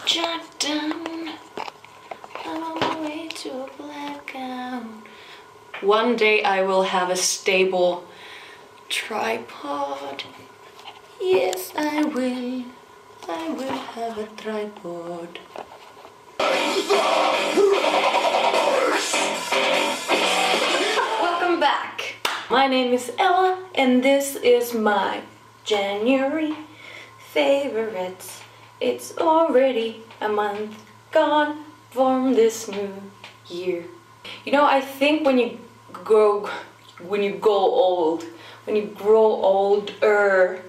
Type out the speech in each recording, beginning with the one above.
Job done. I'm on my way to a blackout. One day I will have a stable tripod. Yes, I will. I will have a tripod. Welcome back. My name is Ella, and this is my January favorites. It's already a month gone from this new year. You know, I think when you grow older,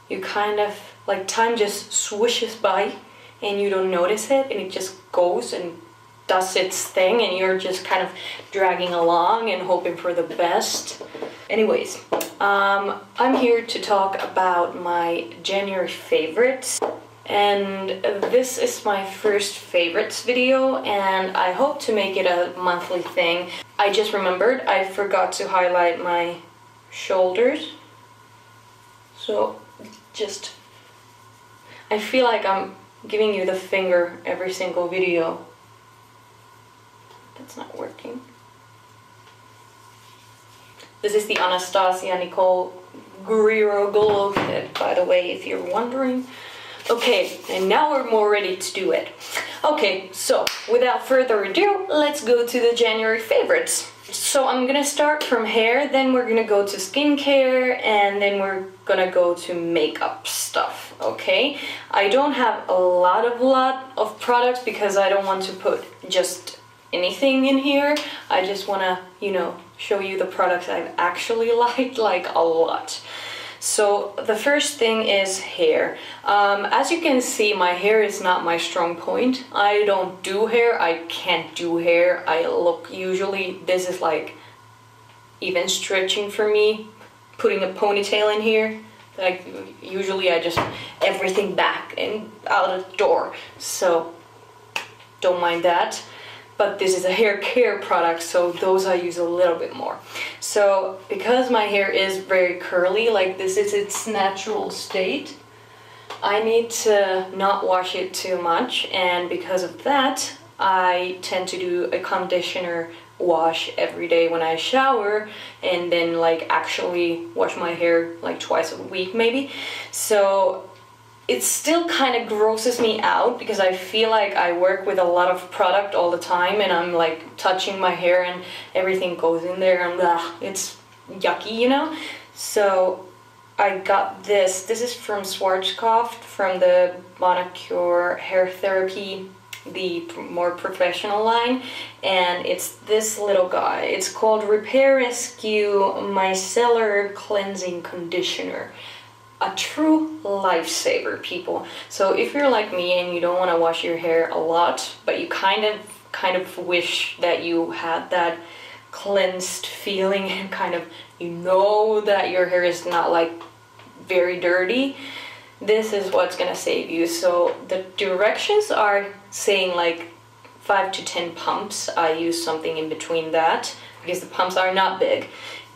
you kind of like time just swishes by and you don't notice it, and it just goes and does its thing, and you're just kind of dragging along and hoping for the best. Anyways, I'm here to talk about my January favorites, and this is my first favorites video, and I hope to make it a monthly thing. I just remembered I forgot to highlight my shoulders, so I feel like I'm giving you the finger every single video. That's not working. This is the Anastasia Nicole Guerrero glow fit, by the way, if you're wondering. Okay, and now we're more ready to do it. Okay, so without further ado, let's go to the January favorites. So I'm gonna start from hair, then we're gonna go to skincare, and then we're gonna go to makeup stuff, okay? I don't have a lot of products because I don't want to put just anything in here. I just wanna, show you the products I've actually liked, like a lot. So the first thing is hair. As you can see, my hair is not my strong point. I don't do hair, I can't do hair. Usually this is like even stretching for me, putting a ponytail in here. Like usually I just everything back and out the door. So don't mind that. But this is a hair care product, so those I use a little bit more. So because my hair is very curly, like this is its natural state, I need to not wash it too much, and because of that, I tend to do a conditioner wash every day when I shower, and then like actually wash my hair like twice a week maybe. So it still kind of grosses me out because I feel like I work with a lot of product all the time, and I'm like touching my hair and everything goes in there, and it's yucky, So I got this. This is from Schwarzkopf, from the Bonacure Hair Therapy, the more professional line, and it's this little guy. It's called Repair Rescue Micellar Cleansing Conditioner. A true lifesaver, people. So if you're like me and you don't want to wash your hair a lot, but you kind of wish that you had that cleansed feeling and that your hair is not like very dirty, this is what's gonna save you. So the directions are saying like 5 to 10 pumps. I use something in between that because the pumps are not big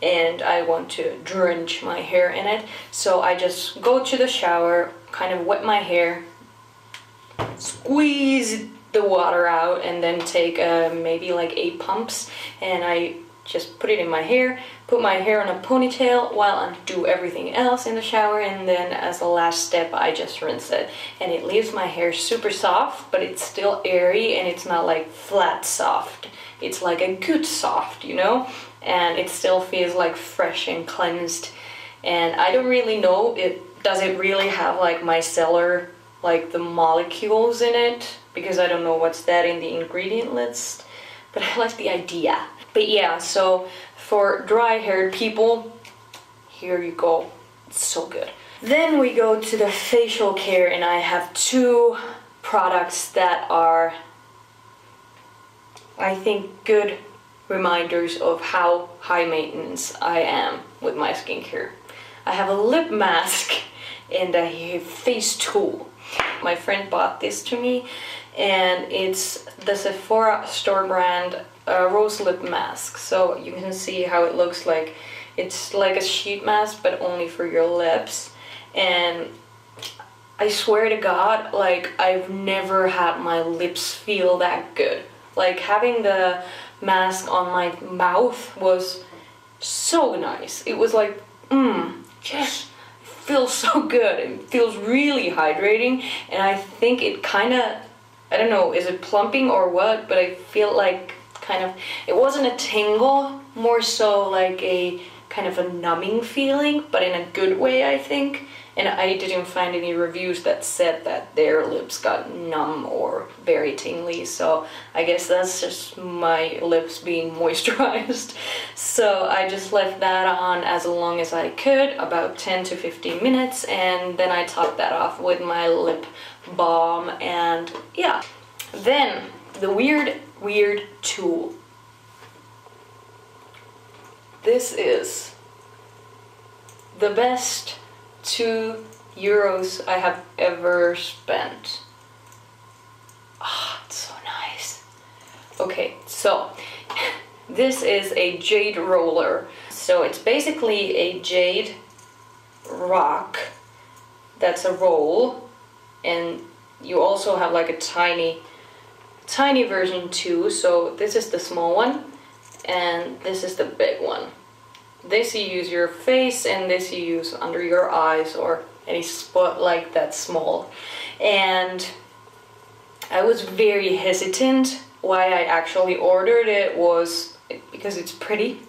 and I want to drench my hair in it. So I just go to the shower, kind of wet my hair, squeeze the water out, and then take maybe like 8 pumps, and I just put it in my hair, put my hair in a ponytail while I do everything else in the shower, and then as a last step I just rinse it, and it leaves my hair super soft, but it's still airy, and it's not like flat soft. It's like a good soft, and it still feels like fresh and cleansed. And I don't really know, does it really have like micellar, like the molecules in it, because I don't know what's that in the ingredient list, but I like the idea. But yeah, so for dry haired people, here you go. It's so good. Then we go to the facial care, and I have 2 products that are, I think, good reminders of how high maintenance I am with my skincare. I have a lip mask and a face tool. My friend bought this to me, and it's the Sephora store brand rose lip mask. So you can see how it looks like. It's like a sheet mask, but only for your lips. And I swear to God, like I've never had my lips feel that good. Like having the mask on my mouth was so nice. It was like, just feels so good. It feels really hydrating, and I think it kind of, I don't know, is it plumping or what, but I feel like kind of, it wasn't a tingle, more so like a kind of a numbing feeling, but in a good way, I think. And I didn't find any reviews that said that their lips got numb or very tingly, so I guess that's just my lips being moisturized. So I just left that on as long as I could, about 10 to 15 minutes, and then I topped that off with my lip balm, and yeah. Then the weird tool. This is the best €2 I have ever spent. Ah, it's so nice. Okay, so this is a jade roller. So it's basically a jade rock that's a roll, and you also have like a tiny version too. So this is the small one, and this is the big one. This you use your face, and this you use under your eyes or any spot like that small. And I was very hesitant. Why I actually ordered it was because it's pretty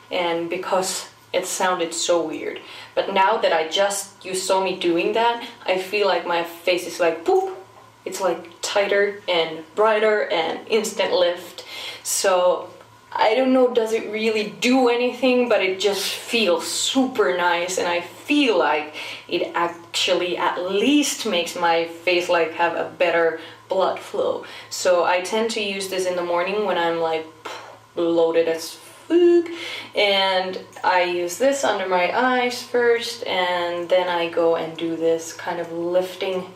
and because it sounded so weird. But now that you saw me doing that, I feel like my face is like poop. It's like tighter and brighter and instant lift. So I don't know, does it really do anything, but it just feels super nice, and I feel like it actually at least makes my face like have a better blood flow. So I tend to use this in the morning when I'm like bloated as fuck, and I use this under my eyes first, and then I go and do this kind of lifting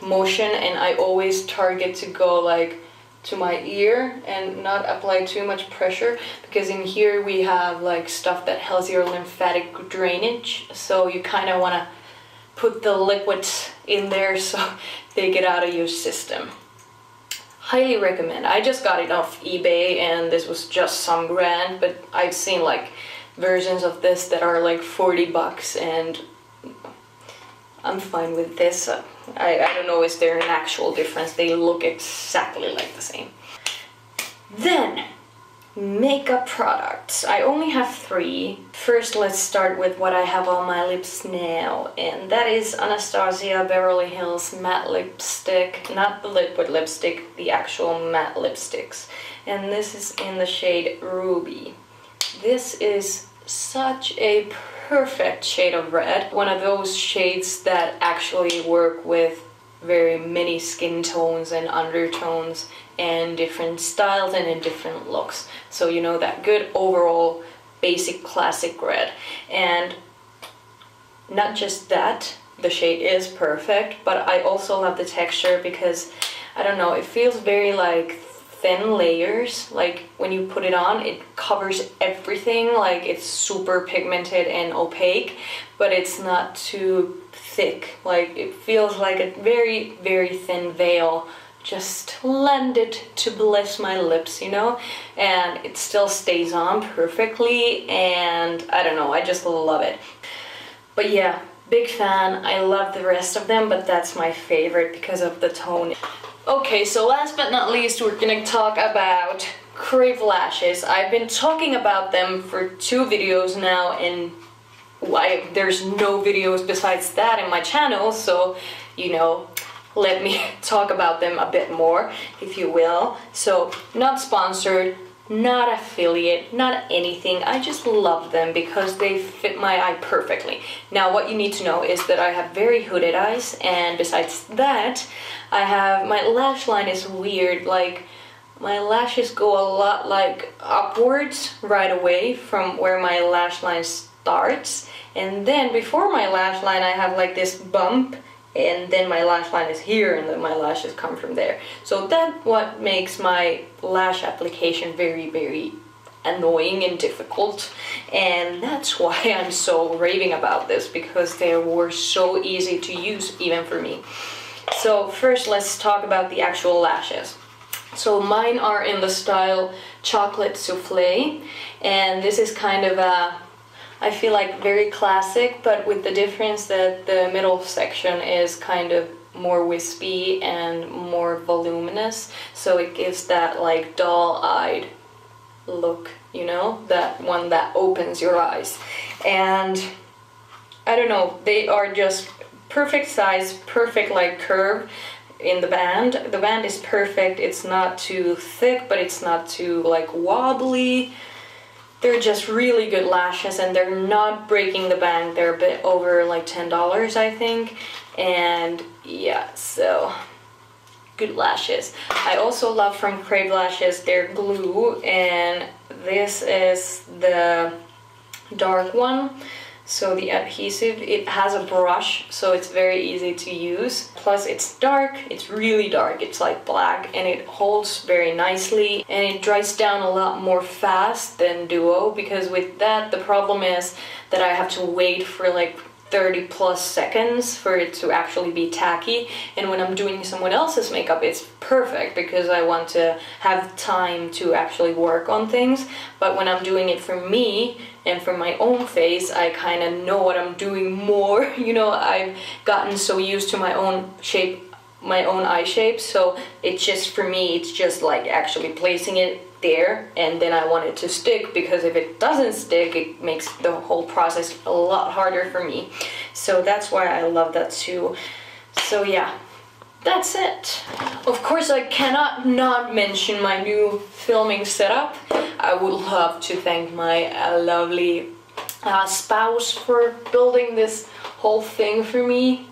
motion, and I always target to go like to my ear and not apply too much pressure, because in here we have like stuff that helps your lymphatic drainage, so you kind of want to put the liquids in there so they get out of your system. Highly recommend. I just got it off eBay, and this was just some grand, but I've seen like versions of this that are like $40, and I'm fine with this. I don't know, is there an actual difference? They look exactly like the same. Then, makeup products. I only have 3. First, let's start with what I have on my lips now, and that is Anastasia Beverly Hills matte lipstick. Not the liquid lipstick, the actual matte lipsticks. And this is in the shade Ruby. This is such a perfect shade of red. One of those shades that actually work with very many skin tones and undertones and different styles and in different looks. So you know, that good overall basic classic red. And not just that, the shade is perfect, but I also love the texture because, I don't know, it feels very like thin layers. Like when you put it on, it covers everything, like it's super pigmented and opaque, but it's not too thick. Like it feels like a very thin veil just landed to bless my lips, you know, and it still stays on perfectly, and I don't know, I just love it. But yeah, big fan. I love the rest of them, but that's my favorite because of the tone. Okay, so last but not least, we're gonna talk about Crave lashes. I've been talking about them for 2 videos now, and there's no videos besides that in my channel, so, you know, let me talk about them a bit more, if you will. So, not sponsored, not affiliate, not anything. I just love them because they fit my eye perfectly. Now, what you need to know is that I have very hooded eyes, and besides that, my lash line is weird. Like, my lashes go a lot like upwards right away from where my lash line starts, and then before my lash line I have like this bump, and then my lash line is here, and then my lashes come from there. So that's what makes my lash application very annoying and difficult, and that's why I'm so raving about this, because they were so easy to use even for me. So first let's talk about the actual lashes. So mine are in the style chocolate souffle, and this is kind of a, I feel like very classic, but with the difference that the middle section is kind of more wispy and more voluminous, so it gives that like doll-eyed look, you know, that one that opens your eyes. And I don't know, they are just perfect size, perfect like curve in the band. The band is perfect. It's not too thick, but it's not too like wobbly. They're just really good lashes, and they're not breaking the bank. They're a bit over like $10, I think. And yeah, so good lashes. I also love from Crave Lashes their glue, and this is the dark one. So the adhesive, it has a brush, so it's very easy to use. Plus it's dark, it's really dark, it's like black, and it holds very nicely, and it dries down a lot more fast than Duo, because with that the problem is that I have to wait for like 30 plus seconds for it to actually be tacky, and when I'm doing someone else's makeup it's perfect because I want to have time to actually work on things. But when I'm doing it for me and for my own face, I kind of know what I'm doing more. You know, I've gotten so used to my own shape, my own eye shape, so it's just, for me, it's just like actually placing it there, and then I want it to stick, because if it doesn't stick, it makes the whole process a lot harder for me. So that's why I love that too. So yeah, that's it. Of course, I cannot not mention my new filming setup. I would love to thank my lovely spouse for building this whole thing for me.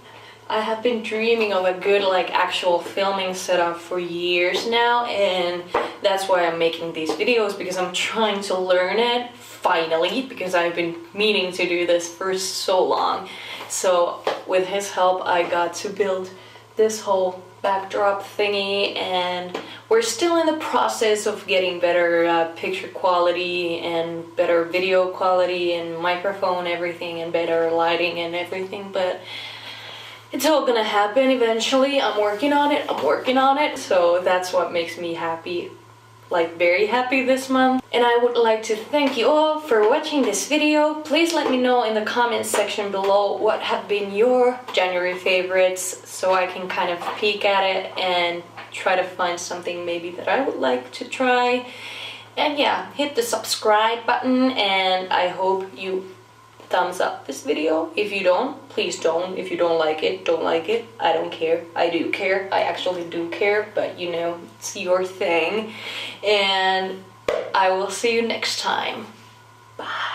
I have been dreaming of a good like actual filming setup for years now, and that's why I'm making these videos, because I'm trying to learn it finally, because I've been meaning to do this for so long. So with his help I got to build this whole backdrop thingy, and we're still in the process of getting better picture quality and better video quality and microphone, everything, and better lighting and everything, but it's all gonna happen eventually. I'm working on it, so that's what makes me happy, like very happy this month. And I would like to thank you all for watching this video. Please let me know in the comments section below what have been your January favorites, so I can kind of peek at it and try to find something maybe that I would like to try. And yeah, hit the subscribe button, and I hope you thumbs up this video. If you don't, please don't. If you don't like it, don't like it. I don't care. I do care. I actually do care, but you know, it's your thing. And I will see you next time. Bye.